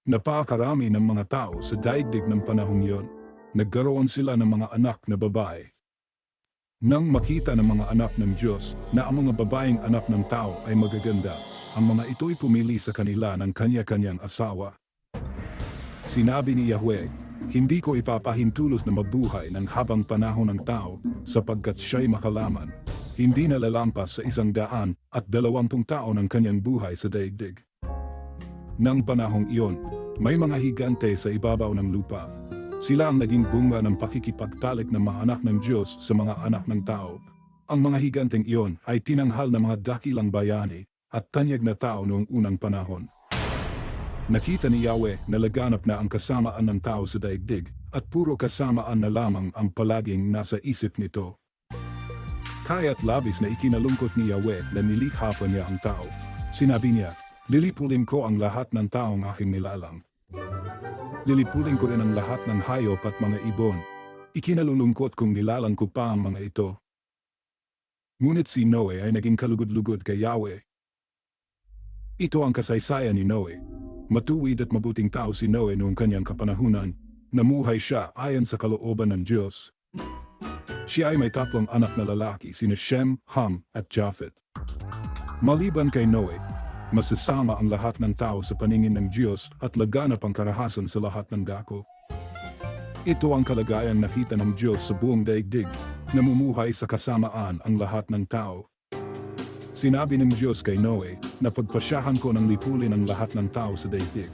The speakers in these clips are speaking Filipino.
Napakarami ng mga tao sa daigdig ng panahong iyon. Nagkaroon sila ng mga anak na babae. Nang makita ng mga anak ng Diyos na ang mga babaeng anak ng tao ay magaganda, ang mga ito'y pumili sa kanila ng kanya-kanyang asawa. Sinabi ni Yahweh, hindi ko ipapahintulos na mabuhay ng habang panahon ng tao sapagkat siya'y makalaman. Hindi na lalampas sa 120 taon ng kanyang buhay sa daigdig. Nang panahong iyon, may mga higante sa ibabaw ng lupa. Sila ang naging bunga ng pakikipagtalik ng mga anak ng Diyos sa mga anak ng tao. Ang mga higanteng iyon ay tinanghal ng mga dakilang bayani at tanyag na tao noong unang panahon. Nakita ni Yahweh na laganap na ang kasamaan ng tao sa daigdig at puro kasamaan na lamang ang palaging nasa isip nito. Kaya't labis na ikinalungkot ni Yahweh na nilikha pa niya ang tao. Sinabi niya, lilipulin ko ang lahat ng taong aking nilalang. Lilipulin ko rin ang lahat ng hayop at mga ibon. Ikinalulungkot kong nilalang ko pa ang mga ito. Ngunit si Noe ay naging kalugod-lugod kay Yahweh. Ito ang kasaysayan ni Noe. Matuwid at mabuting tao si Noe noong kanyang kapanahunan. Namuhay siya ayon sa kalooban ng Diyos. Siya ay may 3 anak na lalaki, sina Shem, Ham at Japheth. Maliban kay Noe, masasama ang lahat ng tao sa paningin ng Diyos at laganap ang karahasan sa lahat ng dako. Ito ang kalagayang nakita ng Diyos sa buong daigdig, namumuhay sa kasamaan ang lahat ng tao. Sinabi ng Diyos kay Noe na pagpasyahan ko ng lipulin ang lahat ng tao sa daigdig.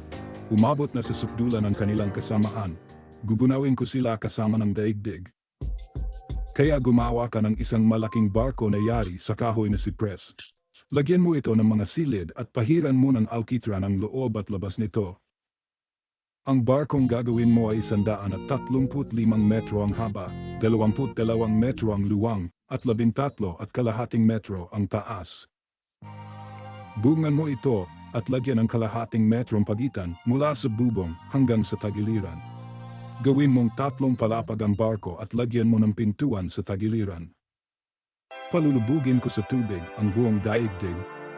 Umabot na sa sukdulan ng kanilang kasamaan. Gugunawin ko sila kasama ng daigdig. Kaya gumawa ka ng isang malaking barko na yari sa kahoy na sipres. Lagyan mo ito ng mga silid at pahiran mo ng alkitran ang loob at labas nito. Ang barkong gagawin mo ay 135 metro ang haba, 22 metro ang luwang, at 13.5 metro ang taas. Bungan mo ito at lagyan ng kalahating metrong pagitan mula sa bubong hanggang sa tagiliran. Gawin mong 3 palapag ang barko at lagyan mo ng pintuan sa tagiliran. Palulubugin ko sa tubig ang buong daigdig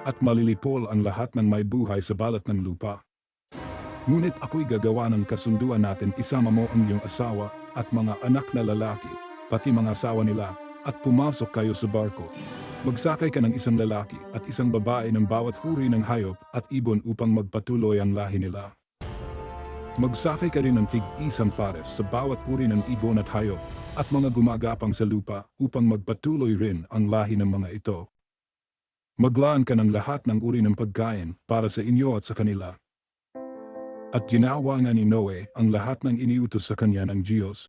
at malilipol ang lahat ng may buhay sa balat ng lupa. Ngunit ako'y gagawa ng kasunduan natin, isama mo ang iyong asawa at mga anak na lalaki, pati mga asawa nila, at pumasok kayo sa barko. Magsakay ka ng isang lalaki at isang babae ng bawat uri ng hayop at ibon upang magpatuloy ang lahi nila. Magsakay ka rin ng tig-isang pares sa bawat uri ng ibon at hayop at mga gumagapang sa lupa upang magpatuloy rin ang lahi ng mga ito. Maglaan ka ng lahat ng uri ng pagkain para sa inyo at sa kanila. At ginawa nga ni Noe ang lahat ng iniutos sa kanya ng Diyos.